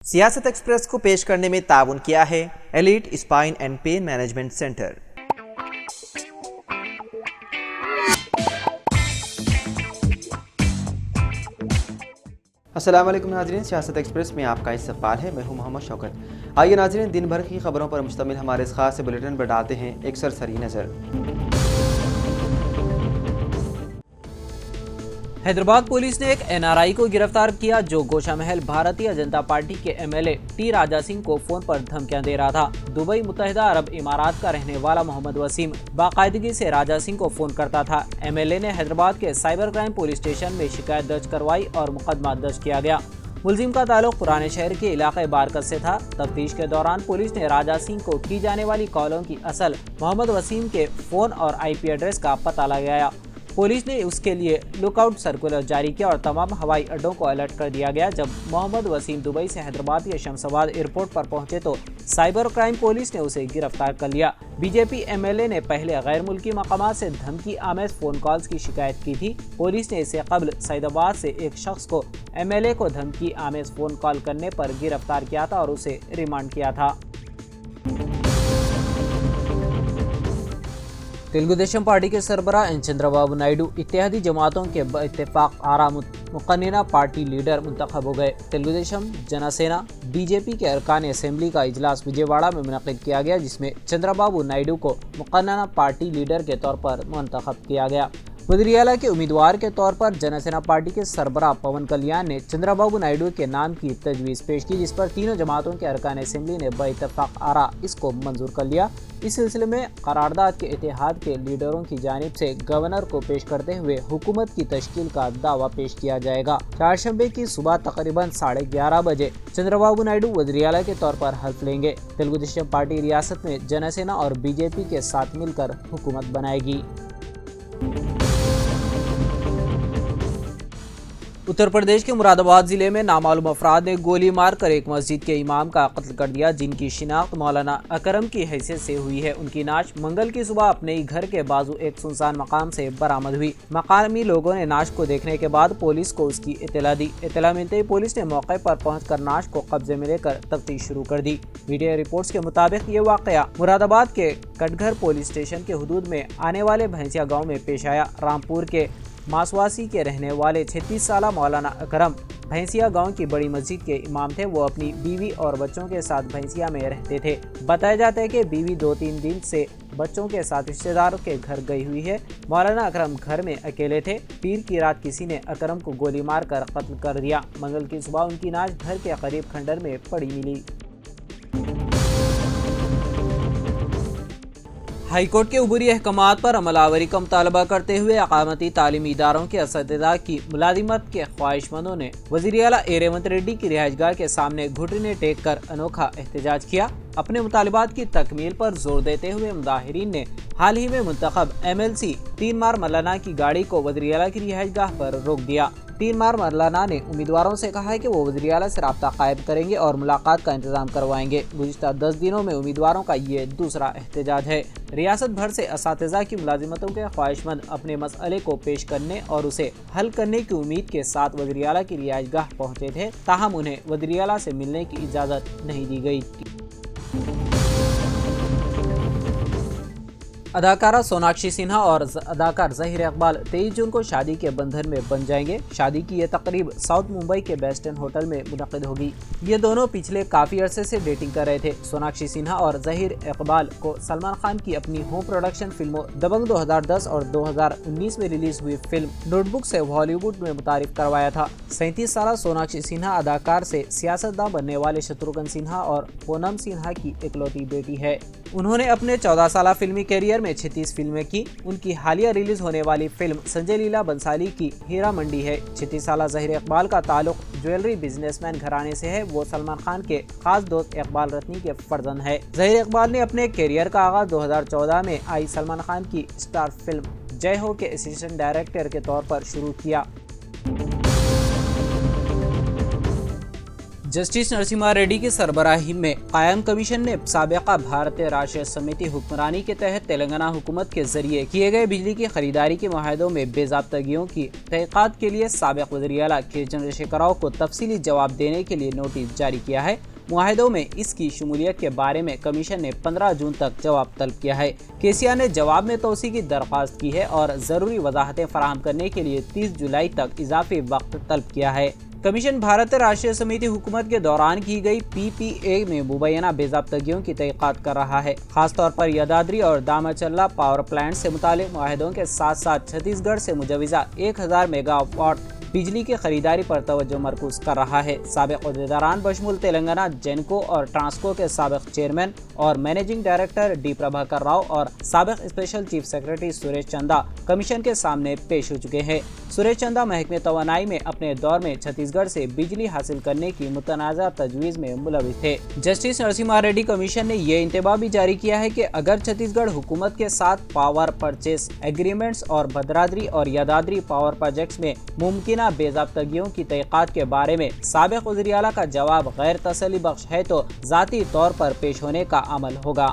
सियासत एक्सप्रेस को पेश करने में ताउन किया है elite spine and pain management centre. अस्सलाम वालेकुम नाज़रीन, सियासत एक्सप्रेस में आपका इस्तकबाल है। मैं हूं मोहम्मद शौकत। आइए नाज़रीन, दिन भर की खबरों पर मुश्तमिल हमारे इस खास बुलेटिन पर डालते हैं एक सरसरी नज़र। हैदराबाद पुलिस ने एक एनआरआई को गिरफ्तार किया जो गोशामहल भारतीय जनता पार्टी के एमएलए टी राजा सिंह को फोन पर धमकियां दे रहा था। दुबई मुत्तहिदा अरब इमारात का रहने वाला मोहम्मद वसीम बाकायदगी से राजा सिंह को फोन करता था। एमएलए ने हैदराबाद के साइबर क्राइम पुलिस स्टेशन में शिकायत दर्ज करवाई और मुकदमा दर्ज किया गया। मुलजिम का ताल्लुक पुराने शहर के इलाके बारकत से था। तफ्तीश के दौरान पुलिस ने राजा सिंह को की जाने वाली कॉलों की असल मोहम्मद वसीम के फोन और आईपी एड्रेस का पता लगाया। पुलिस ने उसके लिए लुकआउट सर्कुलर जारी किया और तमाम हवाई अड्डों को अलर्ट कर दिया गया। जब मोहम्मद वसीम दुबई से हैदराबाद के शमशाबाद एयरपोर्ट पर पहुंचे तो साइबर क्राइम पुलिस ने उसे गिरफ्तार कर लिया। बीजेपी एमएलए ने पहले गैर मुल्की मकामात से धमकी आमेज फोन कॉल्स की शिकायत की थी। पुलिस ने इससे कबल सईदाबाद से एक शख्स को एमएलए को धमकी आमेज फोन कॉल करने पर गिरफ्तार किया था और उसे रिमांड किया था। तेलुगुदेशम पार्टी के सरबराह एन चंद्रबाबू नायडू इत्तेहादी जमातों के इत्तेफाक आरा मुकन्निना पार्टी लीडर मुंतखब हो गए। तेलुगुदेशम, जनसेना, बीजेपी के अरकान असेंबली का इजलास विजयवाड़ा में मुनक्किद किया गया जिसमें चंद्रबाबू नायडू को मुकन्निना पार्टी लीडर के तौर पर मुंतखब किया गया। वज़ीर-ए-आला के उम्मीदवार के तौर पर जनसेना पार्टी के सरबराह पवन कल्याण ने चंद्रबाबू नायडू के नाम की तजवीज़ पेश की जिस पर तीनों जमातों के अरकान असेंबली ने बइत्तेफाक आरा इसको मंजूर कर लिया। इस सिलसिले में करारदाद के इत्तेहाद के लीडरों की जानिब से गवर्नर को पेश करते हुए हुकूमत की तश्कील का दावा पेश किया जाएगा। चारशंबे की सुबह तकरीबन 11:30 बजे चंद्रबाबू नायडू वज़ीर-ए-आला के तौर पर हल्फ लेंगे। तेलुगुदेशम पार्टी रियासत में जनसेना और बीजेपी के साथ मिलकर हुकूमत बनाएगी। उत्तर प्रदेश के मुरादाबाद जिले में नामालूम अफराद ने गोली मारकर एक मस्जिद के इमाम का कत्ल कर दिया जिनकी शिनाख्त मौलाना अकरम की हैसियत से हुई है। उनकी नाश मंगल की सुबह अपने ही घर के बाजू एक सुनसान मकाम से बरामद हुई। मकामी लोगों ने नाश को देखने के बाद पुलिस को उसकी इत्तला दी। इत्तला मिलते ही पुलिस ने मौके पर पहुंचकर नाश को कब्जे में लेकर तफ्तीश शुरू कर दी। मीडिया रिपोर्ट्स के मुताबिक ये वाकया मुरादाबाद के कटघर पुलिस स्टेशन के हुदूद में आने वाले भैंसिया गाँव में पेश आया। रामपुर के मासवासी के रहने वाले 36 साला मौलाना अकरम भैंसिया गांव की बड़ी मस्जिद के इमाम थे। वो अपनी बीवी और बच्चों के साथ भैंसिया में रहते थे। बताया जाता है कि बीवी 2-3 दिन से बच्चों के साथ रिश्तेदारों के घर गई हुई है। मौलाना अकरम घर में अकेले थे। पीर की रात किसी ने अकरम को गोली मारकर कत्ल कर दिया। मंगल की सुबह उनकी नाश घर के करीब खंडर में पड़ी मिली। हाईकोर्ट के उबूरी अहकामात पर अमलावरी का मुतालबा करते हुए अकामती तालीमी इदारों के असतिदा की मुलाजिमत के ख्वाहिशमंदों ने वज़ीर-ए-आला ए रेवंत रेड्डी की रिहाइशगाह के सामने घुटने टेक कर अनोखा एहतजाज किया। अपने मुतालिबात की तकमील पर जोर देते हुए मुजाहिरीन ने हाल ही में मुंतखब MLC तीनमार मौलाना की गाड़ी को वज़ीर-ए-आला की रिहाइशगाह पर रोक दिया। तीनमार मौलाना ने उम्मीदवारों से कहा है कि वो वज़ीर-ए-आला से राब्ता कायम करेंगे और मुलाकात का इंतजाम करवाएंगे। गुज़िश्ता 10 दिनों में उम्मीदवारों का ये दूसरा एहतजाज है। रियासत भर से असातिज़ा की मुलाजिमतों के ख्वाहिशमंद अपने मसले को पेश करने और उसे हल करने की उम्मीद के साथ वज़ीर-ए-आला की रिहाइशगाह पहुँचे थे, ताहम उन्हें वज़ीर-ए-आला से मिलने की इजाज़त नहीं दी गई। अदाकारा सोनाक्षी सिन्हा और अदाकार ज़हीर इकबाल 23 जून को शादी के बंधन में बंध जाएंगे। शादी की ये तकरीब साउथ मुंबई के वेस्टर्न होटल में मुनक्किद होगी। ये दोनों पिछले काफ़ी अरसे से डेटिंग कर रहे थे। सोनाक्षी सिन्हा और ज़हीर इकबाल को सलमान खान की अपनी होम प्रोडक्शन फिल्मों दबंग 2010 और 2019 में रिलीज हुई फिल्म नोटबुक से हॉलीवुड में मुतारिफ करवाया था। 37 साल सोनाक्षी सिन्हा अदाकार से सियासतदान बनने वाले शत्रुघ्न सिन्हा और पूनम सिन्हा की इकलौती बेटी है। उन्होंने अपने 14 साल फिल्मी कैरियर में 36 फिल्में की। उनकी हालिया रिलीज होने वाली फिल्म संजय लीला बंसाली की हीरा मंडी है। 36 साल ज़हीर इकबाल का ताल्लुक ज्वेलरी बिजनेसमैन घराने से है। वो सलमान खान के खास दोस्त इकबाल रत्नी के फर्जंद है। ज़हीर इकबाल ने अपने कैरियर का आगाज 2014 में आई सलमान खान की स्टार फिल्म जय हो के असिस्टेंट डायरेक्टर के तौर पर शुरू किया। जस्टिस नरसिम्हा रेड्डी की सरबराही में कायम कमीशन ने साबिका भारतीय राष्ट्रीय समिति हुक्मरानी के तहत तेलंगाना हुकूमत के जरिए किए गए बिजली की खरीदारी के मुआहदों में बेज़ाब्तगियों की तहक़ीक़ात के लिए साबिक़ वज़ीर आला के चंद्रशेखर राव को तफसीली जवाब देने के लिए नोटिस जारी किया है। मुआहदों में इसकी शमूलियत के बारे में कमीशन ने 15 जून तक जवाब तलब किया है। केसीआर ने जवाब में तौसी की दरख्वास्त की है और ज़रूरी वजाहतें फराहम करने के लिए 30 जुलाई तक इजाफी वक्त तलब किया है। कमीशन भारतीय राष्ट्रीय समिति हुकूमत के दौरान की गई PPA में मुबैना बेज़ाब्तगियों की तहक़ीक़ात कर रहा है। खासतौर पर यदाद्री और दामाचल्ला पावर प्लांट से मुताल्लिक़ मुआहदों के साथ साथ छत्तीसगढ़ से मुजवज़ा 1000 मेगावाट बिजली की खरीदारी पर तवज्जो मरकूज कर रहा है। साबिक़ अहदेदारान बशमुल तेलंगाना जेनको और ट्रांसको के साबिक़ चेयरमैन और managing director D Prabhakar Rao और साबिक़ स्पेशल चीफ सेक्रेटरी सुरेश चंदा कमीशन के सामने पेश हो चुके हैं। सुरेश चंदा महकमे तवानाई में अपने दौर में छत्तीसगढ़ से बिजली हासिल करने की मुतनाज़ा तजवीज़ में मुलविस थे। जस्टिस नरसिम्हा रेड्डी कमीशन ने ये इंतबाह भी जारी किया है कि अगर छत्तीसगढ़ हुकूमत के साथ पावर परचेस एग्रीमेंट्स और भद्राद्री और यदाद्री पावर प्रोजेक्ट्स में मुमकिन बेज़ाब्तगियों की तहक़ीक़ात के बारे में साबिक़ वज़ीर आला का जवाब गैर तसल्ली बख्श है तो ज़ाती तौर पर पेश होने का अमल होगा।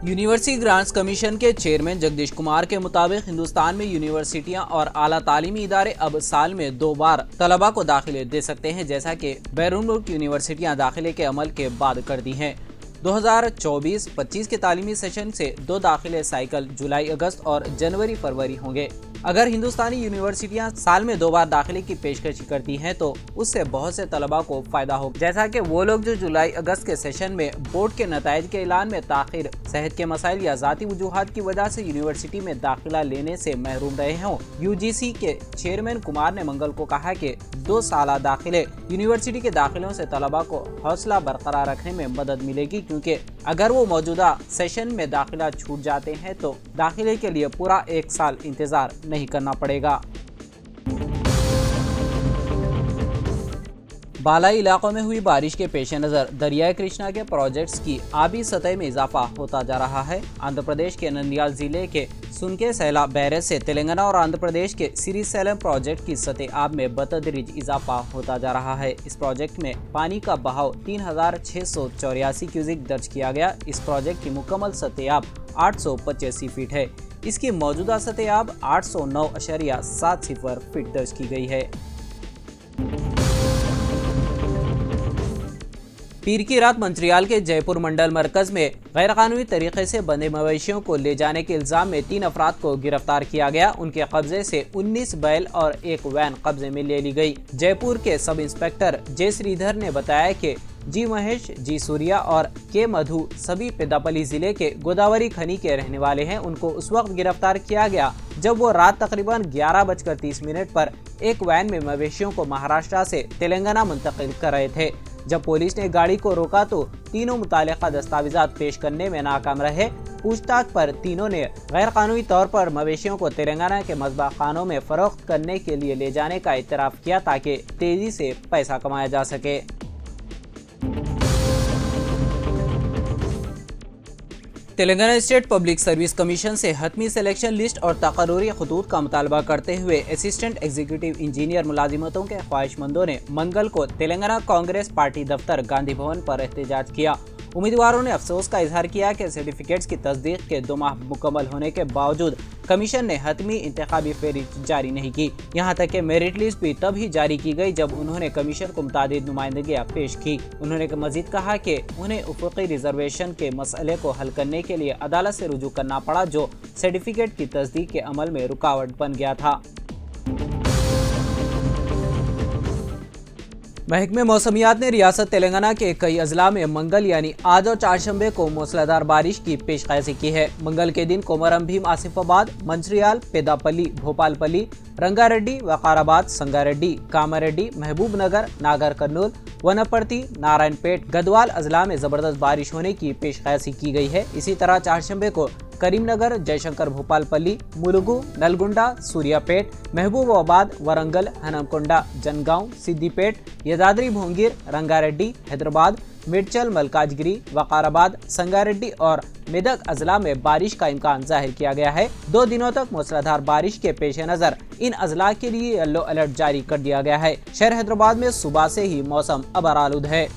यूनिवर्सिटी ग्रांट्स कमीशन के चेयरमैन जगदीश कुमार के मुताबिक हिंदुस्तान में यूनिवर्सिटियां और आला तालीमी इदारे अब साल में 2 बार तलबा को दाखिले दे सकते हैं, जैसा कि बैरून मुल्क यूनिवर्सिटियां दाखिले के अमल के बाद कर दी हैं। 2024-25 के तालीमी सेशन से 2 दाखिले साइकिल जुलाई अगस्त और जनवरी फरवरी होंगे। अगर हिंदुस्तानी यूनिवर्सिटियां साल में 2 बार दाखिले की पेशकश करती हैं तो उससे बहुत से तलबा को फायदा होगा, जैसा कि वो लोग जो जुलाई अगस्त के सेशन में बोर्ड के नताइज के ऐलान में ताखिर, सेहत के मसाइल या ज़ाती वजूहात की वजह से यूनिवर्सिटी में दाखिला लेने से महरूम रहे हों। UGC के चेयरमैन कुमार ने मंगल को कहा कि 2 साला दाखिले यूनिवर्सिटी के दाखिलों से तलबा को हौसला बरकरार रखने में मदद मिलेगी, क्योंकि अगर वो मौजूदा सेशन में दाखिला छूट जाते हैं तो दाखिले के लिए पूरा 1 साल इंतजार नहीं करना पड़ेगा। बालाई इलाकों में हुई बारिश के पेश नज़र दरियाई कृष्णा के प्रोजेक्ट्स की आबी सतह में इजाफा होता जा रहा है। आंध्र प्रदेश के नंदियाल जिले के सुनके सैला बैरेज से तेलंगाना और आंध्र प्रदेश के श्रीशैलम प्रोजेक्ट की सतह आब में बतदरीज इजाफा होता जा रहा है। इस प्रोजेक्ट में पानी का बहाव 3684 क्यूसिक दर्ज किया गया। इस प्रोजेक्ट की मुकम्मल सतह आब 885 फीट है। इसकी मौजूदा सतह आब 809.70 फीट दर्ज की गई है। पीर की रात मंत्रियाल के जयपुर मंडल मरकज में गैरकानूनी तरीके से बंधे मवेशियों को ले जाने के इल्जाम में 3 अफराद को गिरफ्तार किया गया। उनके कब्जे से 19 बैल और 1 वैन कब्जे में ले ली गई। जयपुर के सब इंस्पेक्टर जे श्रीधर ने बताया कि जी महेश, जी सूर्या और के मधु सभी पेदापल्ली जिले के गोदावरी खनी के रहने वाले हैं। उनको उस वक्त गिरफ्तार किया गया जब वो रात तकरीबन 11:30 पर एक वैन में मवेशियों को महाराष्ट्र से तेलंगाना मुंतकिल कर रहे थे। जब पुलिस ने गाड़ी को रोका तो तीनों मुतालिका दस्तावेजात पेश करने में नाकाम रहे। पूछताछ पर तीनों ने गैर कानूनी तौर पर मवेशियों को तेलंगाना के मज़बा खानों में फरोख्त करने के लिए ले जाने का इतराफ़ किया ताकि तेजी से पैसा कमाया जा सके। Telangana state public service commission से हतमी सिलेक्शन लिस्ट और तकर्रुरी खतूत का मुतालबा करते हुए असिस्टेंट एग्जीक्यूटिव इंजीनियर मुलाजिमतों के ख्वाहिशमंदों ने मंगल को तेलंगाना कांग्रेस पार्टी दफ्तर गांधी भवन पर एहतजाज किया। उम्मीदवारों ने अफसोस का इजहार किया कि सर्टिफिकेट्स की तस्दीक के 2 माह मुकम्मल होने के बावजूद कमीशन ने हतमी इंतखाबी फेहरिस्त जारी नहीं की। यहाँ तक कि मेरिट लिस्ट भी तब ही जारी की गई जब उन्होंने कमीशन को मुतादिद नुमाइंदगियाँ पेश की। उन्होंने मजीद कहा कि उन्हें उफ़क़ी रिजर्वेशन के मसले को हल करने के लिए अदालत से रुजू करना पड़ा, जो सर्टिफिकेट की तस्दीक के अमल में रुकावट बन गया था। महकमे मौसमियात ने रियासत तेलंगाना के कई अजला में मंगल यानी आज और चारशंबे को मूसलाधार बारिश की पेशकशी की है। मंगल के दिन कोमरम भीम, आसिफाबाद, मंचिर्याल, पेदापल्ली, भोपालपल्ली, रंगारेड्डी, वकाराबाद, संगारेड्डी, कामारेड्डी, महबूब नगर, नागर कर्नूल, वनपर्ती, नारायणपेट, गदवाल अजला में जबरदस्त बारिश होने की पेशकशी की गई है। इसी तरह चारशंबे को करीमनगर, जयशंकर, भोपालपल्ली, मुलुगु, नलगुंडा, सूर्यापेट, महबूबाबाद, वरंगल, हनमकोंडा, जनगांव, सिद्दीपेट, यदाद्री भोंगीर, रंगारेड्डी, हैदराबाद, मिर्चल, मलकाजगिरी, वकाराबाद, संगारेड्डी और मेदक अजला में बारिश का इम्कान जाहिर किया गया है। 2 दिनों तक मूसलाधार बारिश के पेश नजर इन अजला के लिए येलो अलर्ट जारी कर दिया गया है। शहर हैदराबाद में सुबह से ही मौसम अबरालुद है।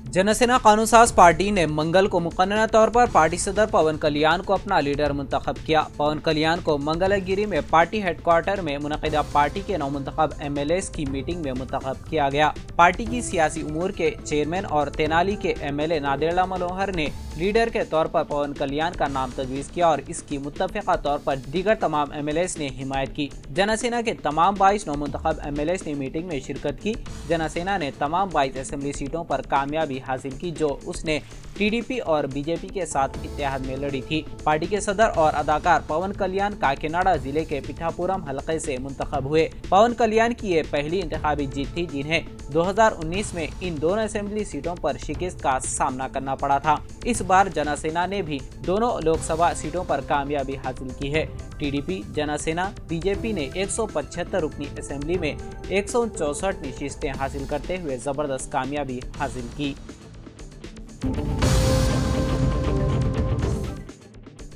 जनसेना कानूनसाज पार्टी ने मंगल को मुकन्नरा तौर पर पार्टी सदर पवन कल्याण को अपना लीडर मुंतखब किया। पवन कल्याण को मंगलगिरी में पार्टी हेडक्वार्टर में मुनक़िदा पार्टी के नौमुंतखब MLAs की मीटिंग में मुंतखब किया गया। पार्टी की सियासी उमूर के चेयरमैन और तेनाली के MLA नादिरल्ला मनोहर ने लीडर के तौर पर पवन कल्याण का नाम तजवीज़ किया और इसकी मुत्तफ़िक़ा तौर पर दीगर तमाम MLAs ने हिमायत की। जनसेना के तमाम 22 नौमुंतखब MLAs ने मीटिंग में शिरकत की। जनसेना ने तमाम 22 असेंबली सीटों पर कामयाबी हासिल की जो उसने TDP और BJP के साथ इत्तेहाद में लड़ी थी। पार्टी के सदर और अदाकार पवन कल्याण काकीनाडा जिले के पिठापुरम हलके से मुंतखब हुए। पवन कल्याण की ये पहली इंतखाबी जीत थी जिन्हें 2019 में इन दोनों असेंबली सीटों पर शिकस्त का सामना करना पड़ा था। इस बार जनसेना ने भी दोनों लोकसभा सीटों पर कामयाबी हासिल की है। TDP, जनसेना, BJP ने 175 रुकनी असेंबली में 164 नशिस्तें हासिल करते हुए जबरदस्त कामयाबी हासिल की।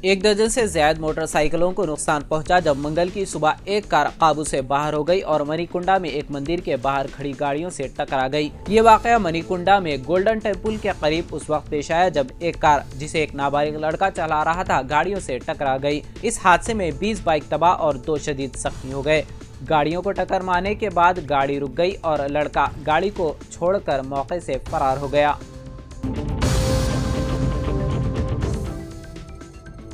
एक दर्जन से ज्यादा मोटरसाइकिलों को नुकसान पहुंचा जब मंगल की सुबह एक कार काबू से बाहर हो गई और मणिकुंडा में एक मंदिर के बाहर खड़ी गाड़ियों से टकरा गई। ये वाकया मणिकुंडा में गोल्डन टेम्पल के करीब उस वक्त पेश आया जब एक कार जिसे एक नाबालिग लड़का चला रहा था गाड़ियों से टकरा गई। इस हादसे में 20 बाइक तबाह और 2 शदीद जख्मी हो गए। गाड़ियों को टक्कर मारने के बाद गाड़ी रुक गई और लड़का गाड़ी को छोड़कर मौके से फरार हो गया।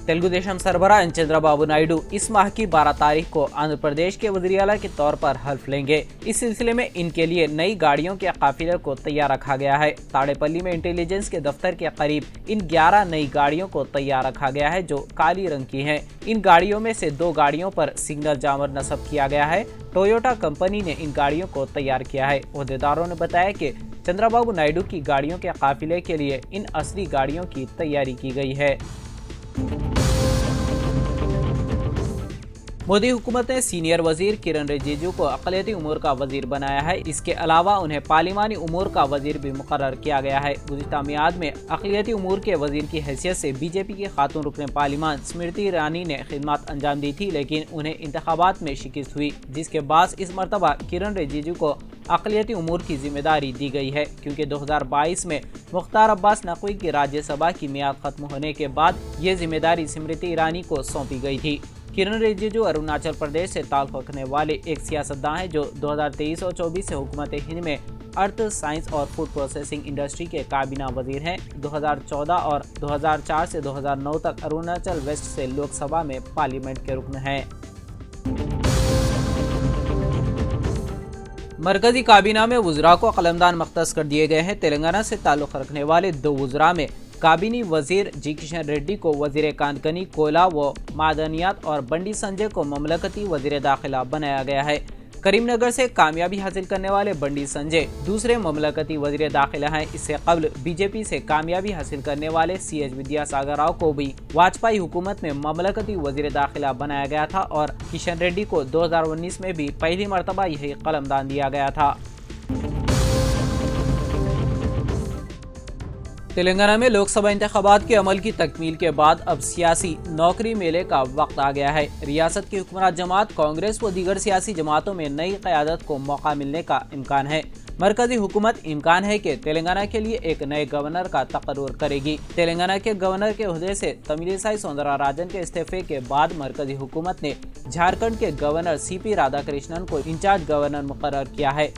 तेलुगु देशम सरबराह चंद्रबाबू नायडू इस माह की 12 तारीख को आंध्र प्रदेश के वज़ीर आला के तौर पर हल्फ लेंगे। इस सिलसिले में इनके लिए नई गाड़ियों के काफिले को तैयार रखा गया है। ताड़ेपल्ली में इंटेलिजेंस के दफ्तर के करीब इन 11 नई गाड़ियों को तैयार रखा गया है जो काली रंग की हैं। इन गाड़ियों में से 2 गाड़ियों पर सिग्नल जामर नस्ब किया गया है। टोयोटा कंपनी ने इन गाड़ियों को तैयार किया है। ओहदेदारों ने बताया कि चंद्रबाबू नायडू की गाड़ियों के काफिले के लिए इन असली गाड़ियों की तैयारी की गई है। मोदी हुकूमत ने सीनियर वजीर किरण रिजिजू को अक़लियती उमूर का वजीर बनाया है। इसके अलावा उन्हें पार्लिमानी उमूर का वजीर भी मुकर्रर किया गया है। गुज़िश्ता मियाद में अक़लियती उमूर के वजीर की हैसियत से BJP की खातून रुकने पार्लिमान स्मृति ईरानी ने खिदमत अंजाम दी थी लेकिन उन्हें इंतखाबात में शिकस्त हुई जिसके बाद इस मरतबा किरण रिजिजू को अक़लियती उमूर की जिम्मेदारी दी गई है क्योंकि 2022 में मुख्तार अब्बास नकवी की राज्यसभा की मियाद खत्म होने के बाद ये जिम्मेदारी स्मृति ईरानी को सौंपी गई थी। किरण रिजिजू अरुणाचल प्रदेश से ताल्लुक़ रखने वाले एक सियासतदान हैं जो 2023 और 24 से हुकूमत हिंद में अर्थ, साइंस और फूड प्रोसेसिंग इंडस्ट्री के काबीना वजीर हैं। 2014 और 2004 से 2009 तक अरुणाचल वेस्ट से लोकसभा में पार्लियामेंट के रुकन हैं। मरकजी काबीना में वज़रा को कलमदान मख्तस कर दिए गए हैं। तेलंगाना से ताल्लुक़ रखने वाले 2 वज़रा में काबीनी वजीर जी किशन रेड्डी को वजीर कानकनी, कोयला व मादनियात और बंडी संजय को ममलकती वजीर दाखिला बनाया गया है। करीमनगर से कामयाबी हासिल करने वाले बंडी संजय दूसरे ममलकती वजीर दाखिला हैं। इससे कबल BJP से कामयाबी हासिल करने वाले CH विद्यासागर राव को भी वाजपेयी हुकूमत में ममलकती वजीर दाखिला बनाया गया था और किशन रेड्डी को 2019 में भी पहली मरतबा यही कलमदान दिया गया था। तेलंगाना में लोकसभा इंतखाबात के अमल की तकमील के बाद अब सियासी नौकरी मेले का वक्त आ गया है। रियासत की हुक्मरान जमात कांग्रेस व दीगर सियासी जमातों में नई क़यादत को मौका मिलने का इम्कान है। मरकजी हुकूमत इम्कान है कि तेलंगाना के लिए एक नए गवर्नर का तकर्रुर करेगी। तेलंगाना के गवर्नर के ओहदे से तमिलिसाई सौंदरराजन के इस्तीफे के बाद मरकजी हुकूमत ने झारखंड के गवर्नर CP राधाकृष्णन को इंचार्ज गवर्नर मुकर्रर किया है।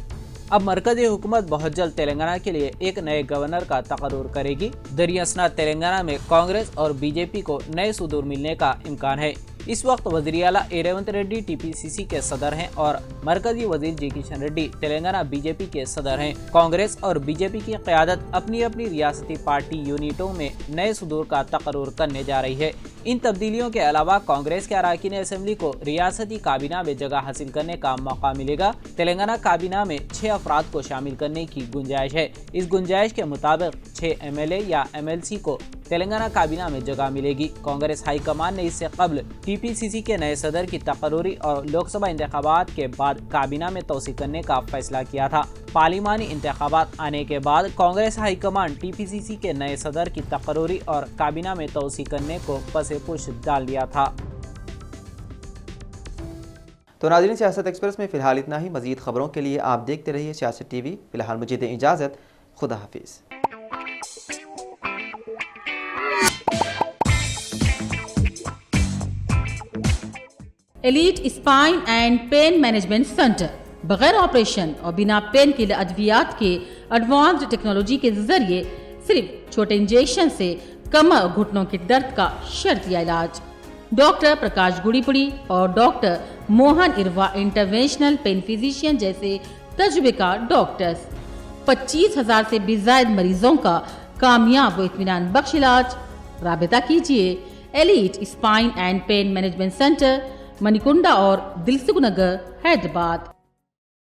अब मरकजी हुकूमत बहुत जल्द तेलंगाना के लिए एक नए गवर्नर का तकर्रुर करेगी। दरियासनात तेलंगाना में कांग्रेस और BJP को नए सुदूर मिलने का इम्कान है। इस वक्त वज़ीर आला रेवंत रेड्डी TPCC के सदर हैं और मरकजी वजीर जी किशन रेड्डी तेलंगाना BJP के सदर हैं। कांग्रेस और BJP की क़यादत अपनी अपनी रियासती पार्टी यूनिटों में नए सुदूर का तकर्रुर करने जा रही है। इन तब्दीलियों के अलावा कांग्रेस के अरकान असेंबली को रियासती काबीना में जगह हासिल करने का मौका मिलेगा। तेलंगाना काबीना में 6 अफराद को शामिल करने की गुंजाइश है। इस गुंजाइश के मुताबिक 6 MLA या MLC को تلنگانہ کابینہ میں جگہ ملے گی۔ کانگریس ہائی کمان نے اس سے قبل TPCC کے نئے صدر کی تقرری اور لوک سبھا انتخابات کے بعد کابینہ میں توسیع کرنے کا فیصلہ کیا تھا۔ پارلیمانی انتخابات آنے کے بعد کانگریس ہائی کمان TPCC کے نئے صدر کی تقرری اور کابینہ میں توسیع کرنے کو پس پش ڈال دیا تھا۔ تو ناظرین، سیاست ایکسپریس میں فی الحال اتنا ہی۔ مزید خبروں کے لیے آپ دیکھتے رہیے سیاست TV۔ فی الحال مجھے دیں اجازت، خدا حافظ۔ Elite spine and pain management centre بغیر آپریشن اور بنا پین کے ادویات کے ایڈوانسڈ ٹیکنالوجی کے ذریعے صرف چھوٹے انجیکشن سے کمر اور گھٹنوں کے درد کا شرطی علاج۔ ڈاکٹر پرکاش گڑی پڑی اور ڈاکٹر موہن اروا انٹرونشنل پین فزیشین جیسے تجربے کار ڈاکٹرز، 25,000 سے بھی زائد مریضوں کا کامیاب و اطمینان بخش علاج۔ رابطہ کیجیے elite spine and pain management centre, Manikonda اور دلسکھ نگر، حیدرآباد۔